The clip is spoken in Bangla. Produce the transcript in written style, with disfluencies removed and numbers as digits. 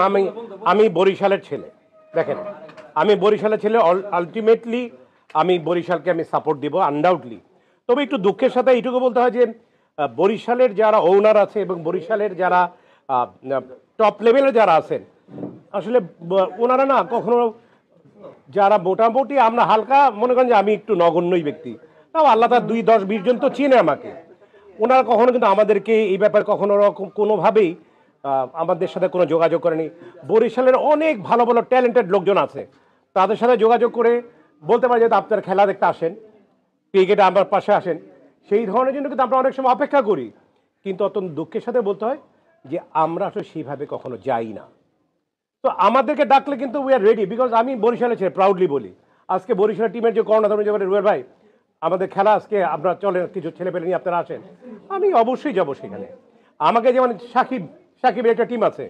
আমি আমি বরিশালের ছেলে, দেখেন আমি বরিশালের ছেলে, আলটিমেটলি আমি বরিশালকে আমি সাপোর্ট দিব আনডাউটলি। তবে একটু দুঃখের সাথে এইটুকু বলতে হয় যে বরিশালের যারা ওনার আছে এবং বরিশালের যারা টপ লেভেলে যারা আছেন আসলে ওনারা না কখনো, যারা মোটামুটি আমরা হালকা মনে করেন যে আমি একটু নগণ্যই ব্যক্তি, তাও আল্লাহ তার 2, 10, 20 জন তো চিনে আমাকে, ওনারা কখনো কিন্তু আমাদেরকে এই ব্যাপারে কখনো রকম কোনোভাবেই আমাদের সাথে কোনো যোগাযোগ করেনি। বরিশালের অনেক ভালো ভালো ট্যালেন্টেড লোকজন আছে, তাদের সাথে যোগাযোগ করে বলতে পারি যে আপনার খেলা দেখতে আসেন, ক্রিকেটে আমার পাশে আসেন, সেই ধরনের জন্য কিন্তু আমরা অনেক সময় অপেক্ষা করি। কিন্তু অত্যন্ত দুঃখের সাথে বলতে হয় যে আমরা আসলে সেইভাবে কখনো যাই না। তো আমাদেরকে ডাকলে কিন্তু উই আর রেডি, বিকজ আমি বরিশালে ছেলে প্রাউডলি বলি, আজকে বরিশালের টিমের যে কর্ণধার যে রুয়েল ভাই আমাদের খেলা আজকে আপনারা চলেন, কিছু ছেলে পেলে নিয়ে আপনারা আসেন, আমি অবশ্যই যাব সেখানে। আমাকে যেমন সাকিবের একটা টিম আছে,